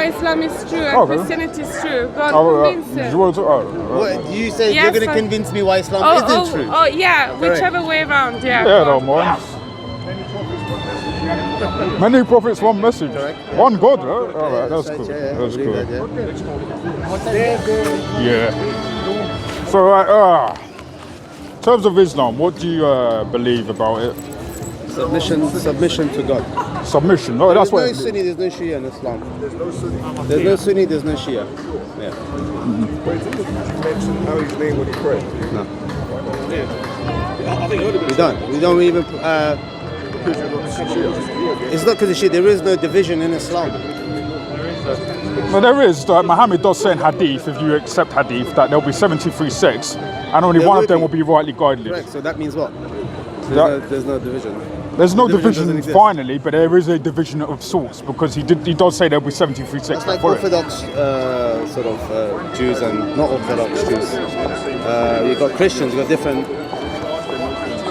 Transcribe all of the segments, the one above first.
Islam is true and Christianity is true. Go on, convince him. What, you said you're going to convince me why Islam isn't true? Oh, yeah, whichever way around, yeah. Yeah, no, man. Many prophets, one message. Correct. One God, right? Alright, that's cool. That's cool. Yeah. So, in terms of Islam, what do you believe about it? Submission to God. Submission. No, that's what. There's no Sunni, there's no Shia in Islam. There's no Sunni, there's no Shia. Yeah. Wait, did you mention how his name would pray? No. We don't even. It's not because of Shia. There is no division in Islam. No, there is. Muhammad does say in Hadith, if you accept Hadith, that there'll be 73 sects, and only one of them will be rightly guided. Correct. So that means what? There's no division. There's no division finally, but there is a division of sorts because he does say there'll be 73 sects. That's like Orthodox Jews and not Orthodox Jews. You've got Christians. You've got different.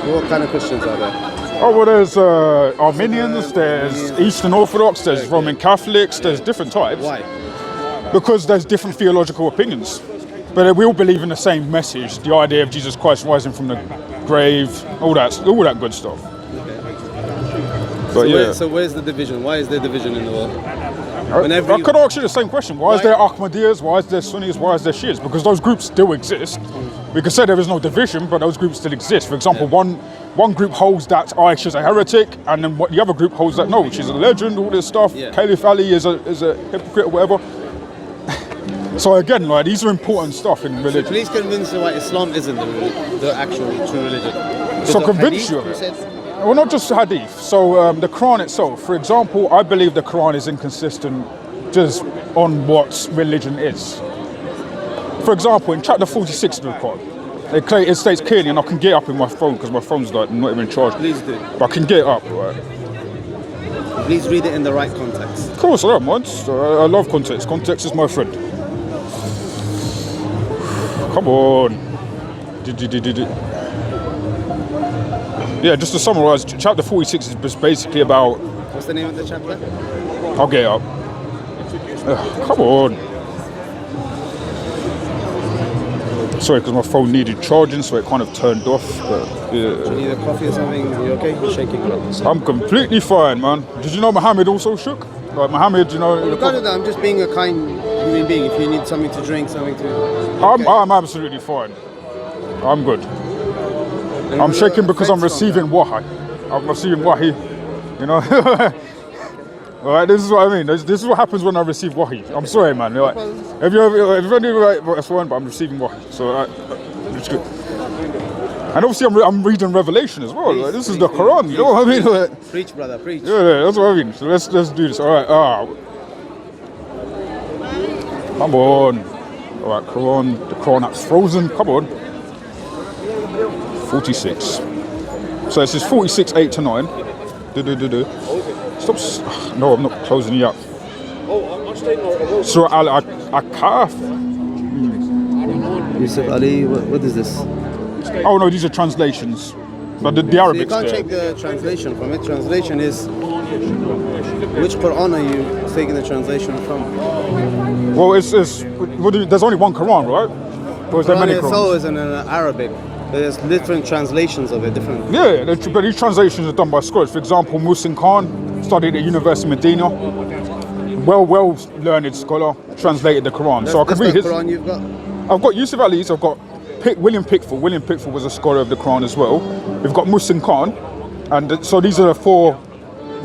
What kind of Christians are there? Oh, well, there's Armenians, there's Eastern Orthodox, there's Roman Catholics, there's different types. Why? Because there's different theological opinions. But we all believe in the same message, the idea of Jesus Christ rising from the grave, all that good stuff. Okay. So where's the division? Why is there division in the world? I could ask you the same question. Why is there Ahmadiyas? Why is there Sunnis? Why is there Shias? Because those groups still exist. We could say there is no division, but those groups still exist. For example, one group holds that Aisha's a heretic, and then the other group holds that no, she's a legend, all this stuff. Yeah. Caliph Ali is a hypocrite or whatever. So again, like, these are important stuff in religion. So please convince me why Islam isn't the actual true religion. So convince you of it. Well, not just Hadith. So the Quran itself, for example, I believe the Quran is inconsistent just on what religion is. For example, in chapter 46 of the Quran, it states clearly, and I can get up in my phone because my phone's like not even charged. Please do. But I can get up, right? Please read it in the right context. Of course, I don't mind. I love context. Context is my friend. Come on. Yeah, just to summarize, chapter 46 is just basically about... What's the name of the chapter? I'll get it up. Come on. Sorry, because my phone needed charging, so it kind of turned off. But, yeah. Do you need a coffee or something? Are you okay? You're shaking. I'm completely fine, man. Did you know Muhammad also shook? Like Muhammad, you know... Regardless of that, I'm just being a kind human being. If you need something to drink, something to... Okay. I'm absolutely fine. I'm good. I'm shaking because I'm receiving wahi. I'm receiving wahi, you know. Alright, this is what I mean. This is what happens when I receive wahi. I'm sorry, man. Like, if that's fine, but I'm receiving wahi, so it's good. And obviously, I'm reading Revelation as well. Like, this is the Quran, you know what I mean? Like, preach, brother, preach. Yeah, that's what I mean. So let's do this. Alright, come on. Alright, Quran. The Quran app's frozen. Come on. 46. So this is 46, 8 to 9. Stop. No, I'm not closing it up. Surah Al-Kahf. Yusuf Ali, what is this? Oh no, these are translations. But the Arabic. So you can't take the translation from it. Translation is... Which Quran are you taking the translation from? Well, there's only one Quran, right? Or is there many Qurans? Quran is in Arabic. There's different translations of it, different... Yeah, but these translations are done by scholars. For example, Muhsin Khan studied at University of Medina. Well-learned scholar, translated the Quran. So I could read his... Quran you've got? I've got Yusuf Ali's, I've got William Pickford. William Pickford was a scholar of the Quran as well. We've got Muhsin Khan. And so these are the four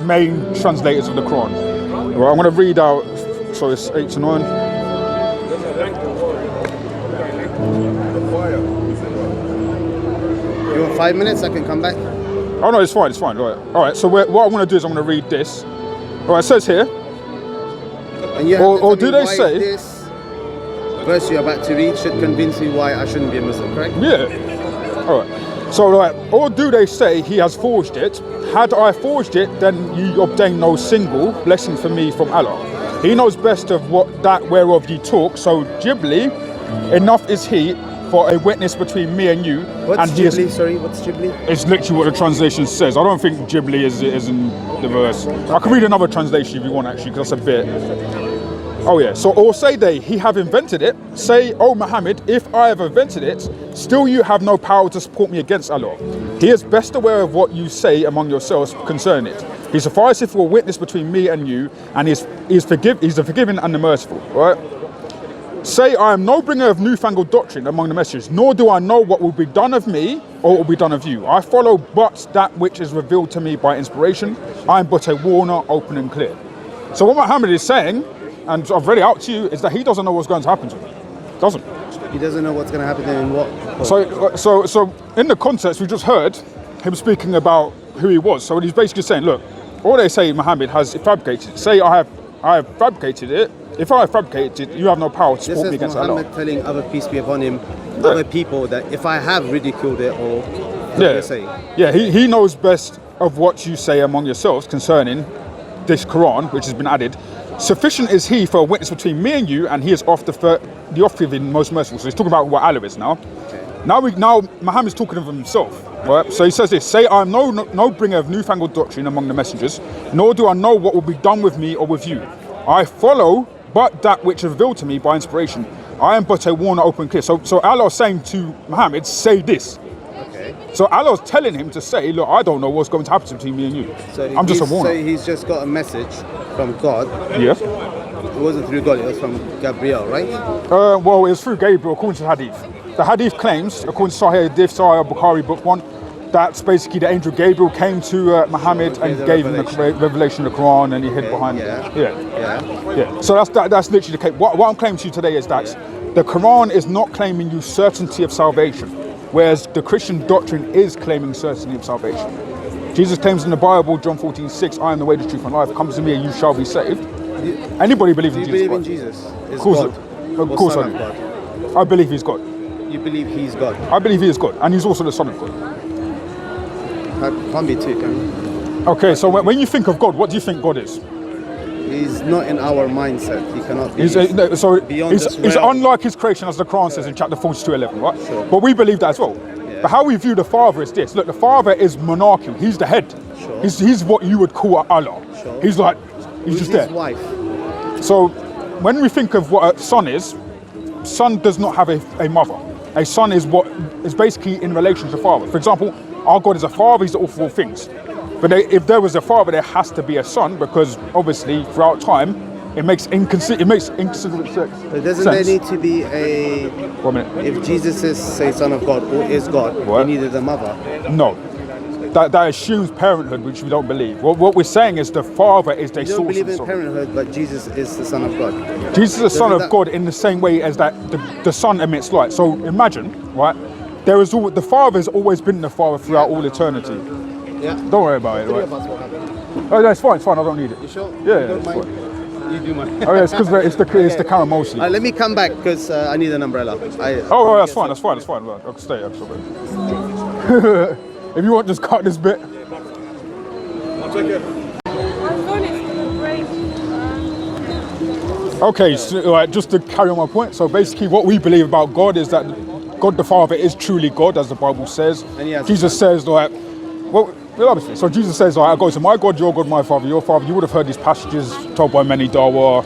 main translators of the Quran. Right, I'm going to read out... So it's 8 to 9. You want 5 minutes? I can come back. Oh no, it's fine. All right. So what I'm going to do is I'm going to read this. All right, it says here. And you or do they say this verse you're about to read should convince me why I shouldn't be a Muslim, correct? Yeah. All right. So like, or do they say he has forged it? Had I forged it, then you obtain no single blessing for me from Allah. He knows best of that whereof ye talk. So Ghibli, enough is he for a witness between me and you. What's Ghibli? Sorry, what's Ghibli? It's literally what the translation says. I don't think Ghibli is in the verse. I can read another translation if you want, actually, because that's a bit. Oh yeah, so or say they, he have invented it. Say, oh Muhammad, if I have invented it, still you have no power to support me against Allah. He is best aware of what you say among yourselves concerning it. He sufficeth for a witness between me and you, and he's the forgiving and the merciful. Right? Say, I am no bringer of newfangled doctrine among the messengers, nor do I know what will be done of me or will be done of you. I follow but that which is revealed to me by inspiration. I am but a warner, open and clear. So what Muhammad is saying, and I've read it out to you, is that he doesn't know what's going to happen to him. Doesn't. He doesn't know what's going to happen to him in what? So in the context, we just heard him speaking about who he was. So he's basically saying, look, all they say Muhammad has fabricated. Say I have fabricated it. If I have fabricated it, you have no power to support me against Allah. Muhammad telling other peace be upon him, other people, that if I have ridiculed it or he knows best of what you say among yourselves concerning this Quran, which has been added. Sufficient is he for a witness between me and you, and he is the off-giving, most merciful. So he's talking about what Allah is now. Okay. Now Muhammad's talking of himself, right? So he says this: say, I am no bringer of newfangled doctrine among the messengers, nor do I know what will be done with me or with you. I follow but that which is revealed to me by inspiration. I am but a warner, open and clear. So Allah is saying to Muhammad, say this. Okay. So Allah is telling him to say, look, I don't know what's going to happen between me and you. So I'm just a warner. So he's just got a message from God. Yes. It wasn't through God, it was from Gabriel, right? Well, it was through Gabriel, according to the Hadith. The Hadith claims, according to Sahih Hadith, Sahih Bukhari, book 1, that's basically the angel Gabriel came to Muhammad and gave him the revelation of the Quran, and he hid behind it. Yeah. So that's literally the case. What I'm claiming to you today is that the Quran is not claiming you certainty of salvation, whereas the Christian doctrine is claiming certainty of salvation. Jesus claims in the Bible, John 14:6, I am the way, the truth, and life. Come to me and you shall be saved. Anybody believe in Jesus? Do you believe in Jesus? Of course I do. I believe he's God. You believe he's God? I believe he is God, and he's also the Son of God. Can't be too, can you? Okay, so when you think of God, what do you think God is? He's not in our mindset. He cannot be. He's unlike his creation, as the Quran says in chapter 42:11, right? Sure. But we believe that as well. Yeah. But how we view the Father is this. Look, the Father is monarchical. He's the head. Sure. He's what you would call Allah. Sure. He's just there. His wife? So when we think of what a son is, son does not have a mother. A son is what is basically in relation to the Father. For example, our God is a father, he's all four things. But if there was a father, there has to be a son, because obviously throughout time, it makes inconsiderable sense. But doesn't there need to be a... 1 minute. If Jesus is, say, son of God or is God, he needed a mother? No. That assumes parenthood, which we don't believe. What we're saying is the Father is the source. You don't believe in parenthood, but Jesus is the Son of God. Jesus is the Son of God in the same way as that the Son emits light. So imagine, right? The Father has always been the Father throughout all eternity. Yeah. Don't worry about it, right? Oh, no, it's fine. I don't need it. You sure? Yeah, it's fine. You do mind. Oh yeah, it's because it's the camera mostly. Let me come back because I need an umbrella. That's fine. Well, I can stay actually. If you want, just cut this bit. I'll take it. Okay, so, just to carry on my point. So basically, what we believe about God is that God the Father is truly God, as the Bible says. Jesus says, obviously. So Jesus says, I go to my God, your God, my Father, your Father. You would have heard these passages told by many Dawah.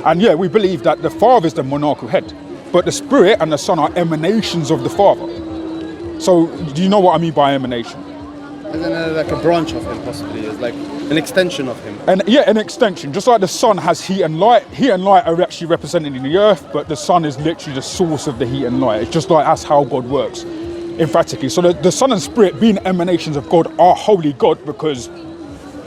And yeah, we believe that the Father is the monarchical head, but the Spirit and the Son are emanations of the Father. So do you know what I mean by emanation? And then like a branch of him, possibly. It's like an extension of him. And yeah, an extension. Just like the sun has heat and light. Heat and light are actually represented in the earth, but the sun is literally the source of the heat and light. It's just like that's how God works, emphatically. So the Son and Spirit, being emanations of God, are wholly God, because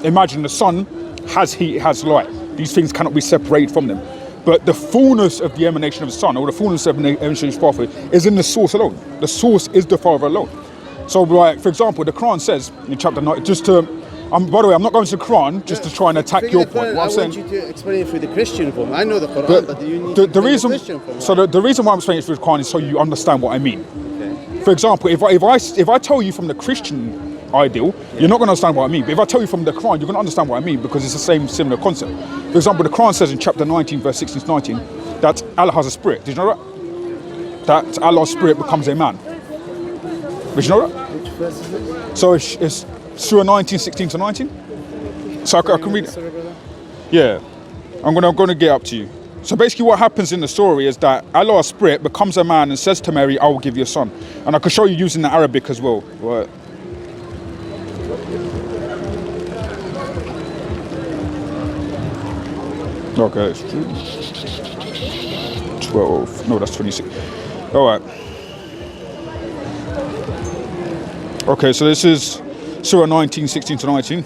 imagine the sun has heat, it has light. These things cannot be separated from them. But the fullness of the emanation of the Son, or the fullness of the emanation of the Father, is in the source alone. The source is the Father alone. So, like, for example, the Quran says in chapter 9, by the way, I'm not going to the Quran just to try and attack your point. I want you to explain it through the Christian form. I know the Quran, but you need the Christian form. So the reason why I'm explaining it through the Quran is so you understand what I mean. Okay. For example, if I tell you from the Christian ideal, you're not going to understand what I mean. But if I tell you from the Quran, you're going to understand what I mean, because it's the same similar concept. For example, the Quran says in chapter 19, verse 16 to 19, that Allah has a spirit. Did you know that? That Allah's spirit becomes a man. Did you know that? Which verse is it? So it's Surah 19, 16 to 19. So I can read it. Yeah. I'm gonna get up to you. So basically what happens in the story is that Allah's spirit becomes a man and says to Mary, I will give you a son. And I could show you using the Arabic as well. Right. Okay, it's 12, no, that's 26. All right. Okay, so this is Surah 19, 16 to 19.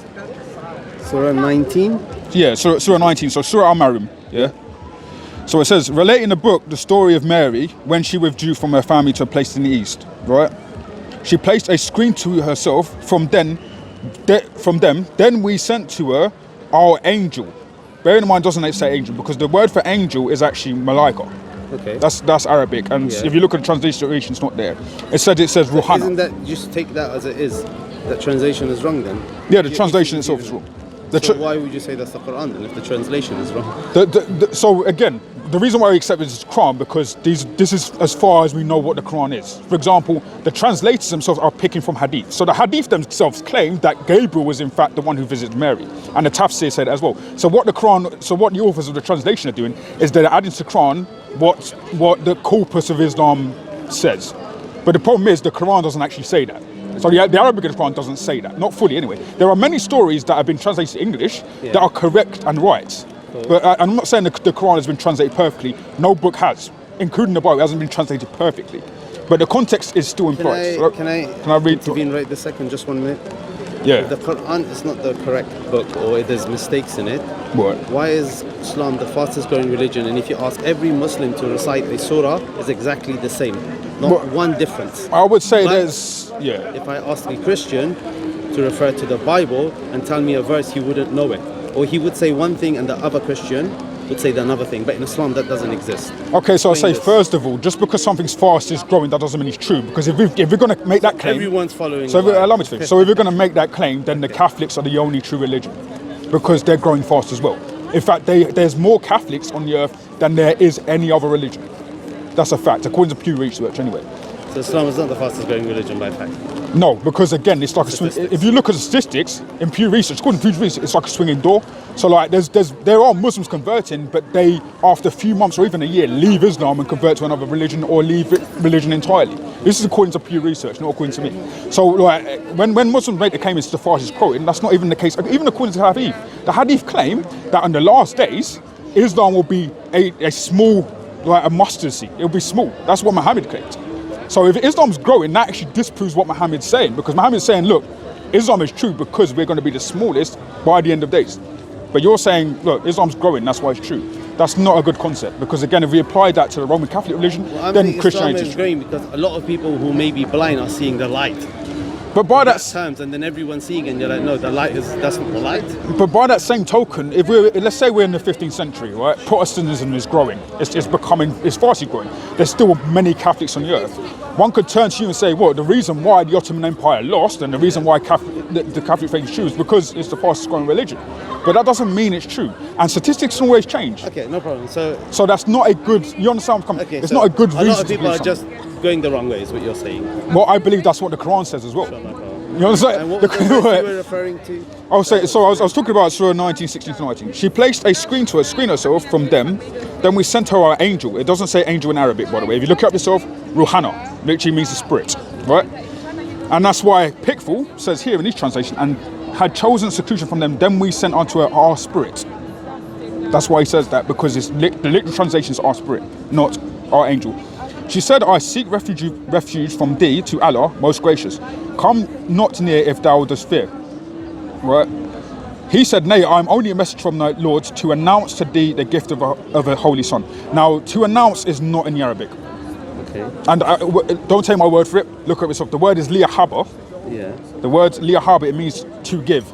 Surah 19? Yeah, Surah 19, so Surah Al-Maryam, yeah? So it says, relate in the book the story of Mary when she withdrew from her family to a place in the east, right? She placed a screen to herself from them, then we sent to her our angel. Bear in mind, doesn't it say angel? Because the word for angel is actually malaika. Okay. That's Arabic, and if you look at the translation, it's not there. It says ruhana. Isn't that, just take that as it is? That translation is wrong then? Yeah, the translation itself is wrong. So why would you say that's the Quran then if the translation is wrong? So again, the reason why we accept this is Quran because this is as far as we know what the Quran is. For example, the translators themselves are picking from Hadith. So the Hadith themselves claim that Gabriel was in fact the one who visited Mary, and the Tafsir said as well. So what the authors of the translation are doing is they're adding to Quran what the corpus of Islam says. But the problem is the Quran doesn't actually say that. So the Arabic of the Quran doesn't say that, not fully anyway. There are many stories that have been translated to English that are correct and right. But I'm not saying the Quran has been translated perfectly. No book has, including the Bible, it hasn't been translated perfectly. But the context is still implied. Can I read intervene right this second, just 1 minute? Yeah. If the Quran is not the correct book or there's mistakes in it, What? why is Islam the fastest growing religion? And if you ask every Muslim to recite a surah, it's exactly the same. Not one difference. I would say But yeah. if I ask a Christian to refer to the Bible and tell me a verse, he wouldn't know it. Or he would say one thing and the other Christian would say another thing. But in Islam, that doesn't exist. Okay, so I'll say this. first of all, just because something's fastest growing, that doesn't mean it's true. Because if we're going to make that claim, Everyone's following. so the Bible. allow me to finish. So if we're going to make that claim, then the Catholics are the only true religion, because they're growing fast as well. In fact, there's more Catholics on the earth than there is any other religion. That's a fact, according to Pew Research, anyway. So Islam is not the fastest growing religion by fact. No, because again, it's like a swing. If you look at the statistics in Pew Research, according to Pew Research, it's like a swinging door. So like, there are Muslims converting, but they, after a few months or even a year, leave Islam and convert to another religion or leave religion entirely. This is according to Pew Research, not according to me. So like, when Muslims make the claim it's the fastest growing, that's not even the case. Even according to Hadith, the Hadith claim that on the last days, Islam will be a small, like a mustard seed. It'll be small. That's what Muhammad claimed. So if Islam's growing, that actually disproves what Muhammad's saying, because Muhammad's saying, look, Islam is true because we're going to be the smallest by the end of days. But you're saying, look, Islam's growing, that's why it's true. That's not a good concept, because again, if we apply that to the Roman Catholic religion, then Christianity is growing because a lot of people who may be blind are seeing the light. But by that terms, and then everyone's seeing it and you're like, no, that's not the light. But by that same token, let's say we're in the 15th century, right? Protestantism is growing. It's fastly growing. There's still many Catholics on the earth. One could turn to you and say, well, the reason why the Ottoman Empire lost and the reason why the Catholic faith is true is because it's the fastest growing religion. But that doesn't mean it's true. And statistics always change. Okay, no problem. So that's not a good, you understand what I'm coming? It's not a good reason. A lot of people are just going the wrong way, is what you're saying. Well, I believe that's what the Quran says as well. You understand? And what was the verse you were referring to? I was talking about Surah 19, 16 to 19. She placed a screen herself from them, then we sent her our angel. It doesn't say angel in Arabic, by the way. If you look it up yourself, Ruhana literally means the spirit, right? And that's why Pickful says here in this translation, and had chosen seclusion from them, then we sent unto her our spirit. That's why he says that, because the literal translation is our spirit, not our angel. She said, I seek refuge from thee to Allah, most gracious. Come not near if thou dost fear. Right? He said, nay, I am only a message from thy Lord to announce to thee the gift of a holy son. Now, to announce is not in the Arabic. Okay. And don't take my word for it. Look at yourself. The word is liyahaba. Yeah. The word liyahaba, it means to give.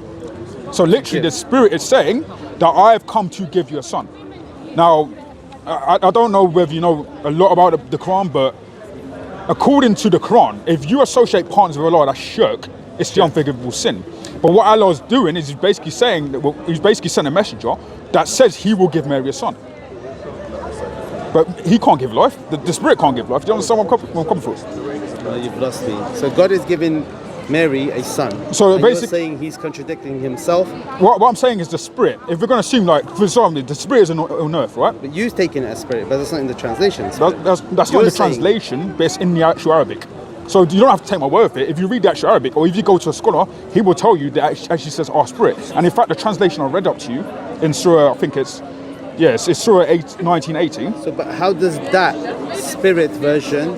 So literally, the spirit is saying that I have come to give you a son. Now, I don't know whether you know a lot about the Quran, but according to the Quran, if you associate partners with Allah, that's shirk. It's the unforgivable sin. But what Allah is doing is he's basically saying that he's basically sent a messenger that says he will give Mary a son. But he can't give life. The spirit can't give life. Do you understand what I'm coming from? No, you've lost me. So God is giving Mary a son. So and basically, you're saying he's contradicting himself. what I'm saying is the spirit. If we're going to assume, like, for example, the spirit is on earth, right? But you've taken it as spirit, but that's not in the translation. That's not in You're the saying- translation, but it's in the actual Arabic. So you don't have to take my word for it. If you read the actual Arabic, or if you go to a scholar, he will tell you that it actually says our spirit. And in fact, the translation I read up to you in Surah, I think it's Surah 1918. So, but how does that spirit version?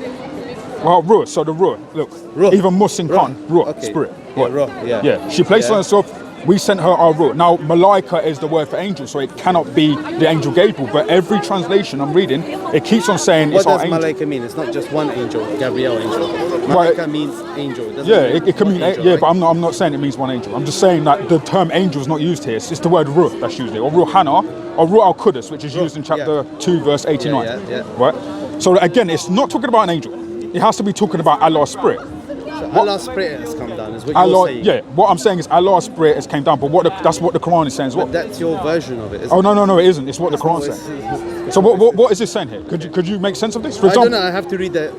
Well, Ruh, so the Ruh, look, Ruh. even Muslim Ruh. can't, Ruh, Okay. spirit. Yeah, Right. Ruh, yeah. Yeah, she placed on herself, we sent her our Ruh. Now, Malaika is the word for angel, so it cannot be the angel Gabriel, but every translation I'm reading, it keeps on saying What it's our does angel. Malaika mean? It's not just one angel, Gabriel angel. Right. Malaika means angel. It doesn't Yeah, mean it can one mean, angel, yeah, right? but I'm not saying it means one angel. I'm just saying that the term angel is not used here. It's the word Ruh that's used here, or Ruhana, or Ruh al-Qudus, which is Ruh, used in chapter 2, verse 89. Yeah. Right? So again, it's not talking about an angel. It has to be talking about Allah's spirit. So Allah's spirit has come down, is what Allah, you're saying. yeah, what I'm saying is Allah's spirit has came down, but that's what the Quran is saying as well. But that's your version of it, isn't Oh it? no, it isn't. It's what the Quran No, says. it's- So what is it saying here? Could you make sense of this? For I don't example, know. I have to read the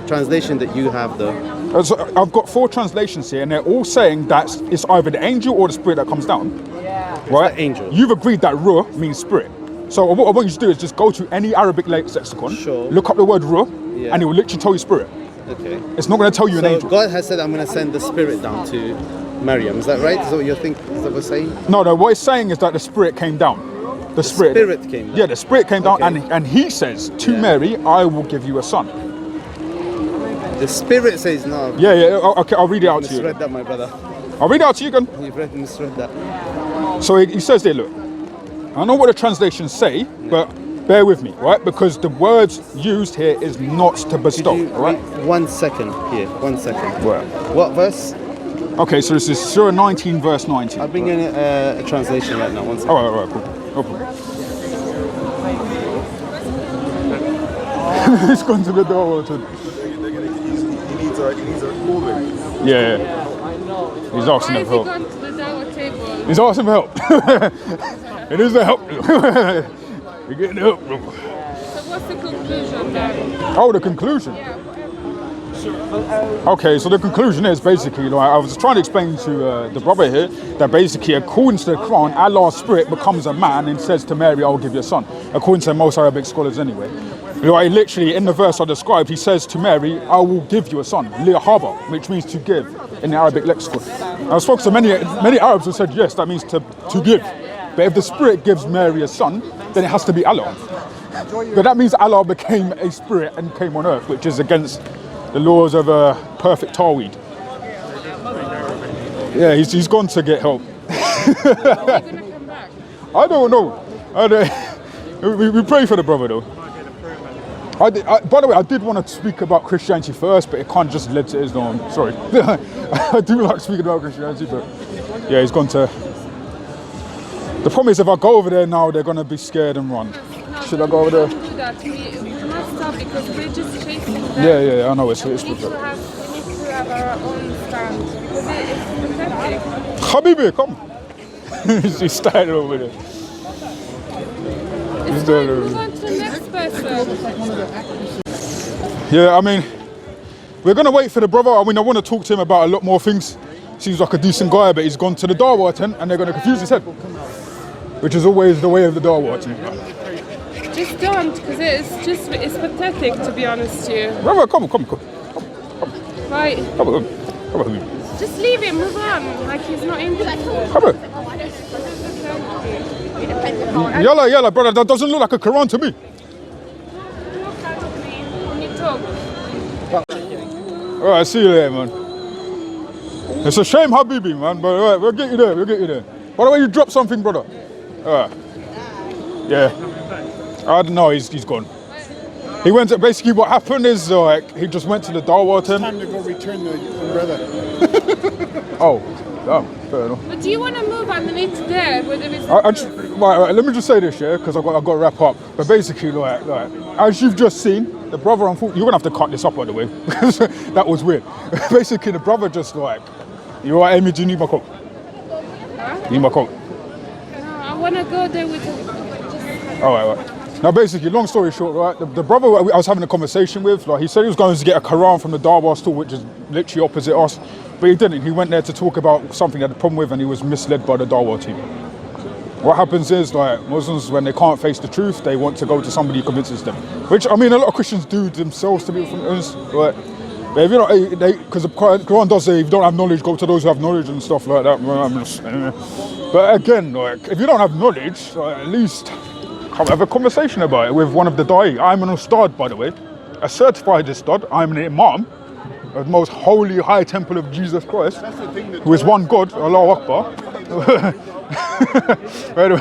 translation that you have, though. so I've got 4 translations here, and they're all saying that it's either the angel or the spirit that comes down. Right? the angel. You've agreed that Ruh means spirit. So what I want you to do is just go to any Arabic lexicon, Sure. look up the word Ruh, Yeah. and it will literally tell you spirit. Okay. It's not going to tell you an So angel. God has said, "I'm going to send the spirit down to Maryam." Is that right? Is that what you think? Is that what we're saying? No, what it's saying is that the spirit came down. The spirit came down. Yeah, the spirit came down, Okay. and he says to Yeah. Mary, "I will give you a son." The spirit says no. Yeah. Okay, I'll read it out to you. Misread that, my brother. I'll read it out to you again. You've misread that. So he says there, look, I know what the translations say, but bear with me, right? Because the words used here is not to bestow, Could you all right? wait 1 second here? 1 second. Where? What verse? Okay, so this is Surah 19, verse 19. I'll bring in a translation right now. 1 second. All right, cool. No problem. He's gone to the door. He needs a moving. Yeah. He's asking Why for has he help. gone to the Dawah Table? He's asking for help. It is the help. You're getting help. So what's the conclusion then? Oh, the conclusion. Okay, so the conclusion is basically, like I was trying to explain to the brother here, that basically, according to the Quran, Allah's spirit becomes a man and says to Mary, "I will give you a son." According to most Arabic scholars, anyway. Like literally, in the verse I described, he says to Mary, "I will give you a son," li'haba, which means to give in the Arabic lexicon. I spoke to many Arabs who said yes, that means to give. But if the spirit gives Mary a son, then it has to be Allah. But that means Allah became a spirit and came on earth, which is against the laws of perfect Tawhid. Yeah, he's gone to get help. Is he gonna come back? I don't know. We pray for the brother though. By the way, I did want to speak about Christianity first, but it can't just lead to Islam. Sorry. I do like speaking about Christianity, but yeah, he's gone to... The problem is if I go over there now, they're going to be scared and run. Should I go over there? We can't do that. We must stop because we're just chasing them. Yeah, I know. It's We need to pathetic. have our own stand because it's pathetic. Habibi, come. He's standing over there. It's fine, move on to the next person. Yeah, I mean, we're going to wait for the brother. I mean, I want to talk to him about a lot more things. Seems like a decent guy, but he's gone to the Dawah tent and they're going to confuse his head. Which is always the way of the Dawah tent. Just don't, because it's pathetic to be honest with you. Brother, come. Right, Come on. just leave him, move on, like he's not interested. Come on. Yalla, brother, that doesn't look like a Quran to me. Look at me when you talk. All right, see you later, man. It's a shame, Habibi, man, but all right, we'll get you there. By the way, you dropped something, brother. Yeah. I don't know, he's gone. He went to, basically what happened is like, he just went to the Dawah tent. Time to go return the umbrella. Oh, fair enough. But do you want to move underneath there where there is Right, let me just say this, yeah, because I've got to wrap up. But basically, like, as you've just seen, the brother, unfortunately, you're going to have to cut this up, by the way, because that was weird. Basically, the brother just like, you all right, Amy, do you need my coat? Huh? Need my coat? No, I want to go there with just... All right. Now, basically, long story short, right, the brother I was having a conversation with, like, he said he was going to get a Quran from the Dawah store, which is literally opposite us. But he didn't. He went there to talk about something he had a problem with, and he was misled by the Dawah Table. What happens is, like, Muslims, when they can't face the truth, they want to go to somebody who convinces them. Which, I mean, a lot of Christians do themselves, to be honest. But if you don't, because the Quran does say, if you don't have knowledge, go to those who have knowledge and stuff like that. But again, like, if you don't have knowledge, at least come have a conversation about it with one of the da'i. I'm an ustad, by the way, a certified ustad. I'm an imam of the most holy high temple of Jesus Christ, who is one God, Allahu Akbar. anyway,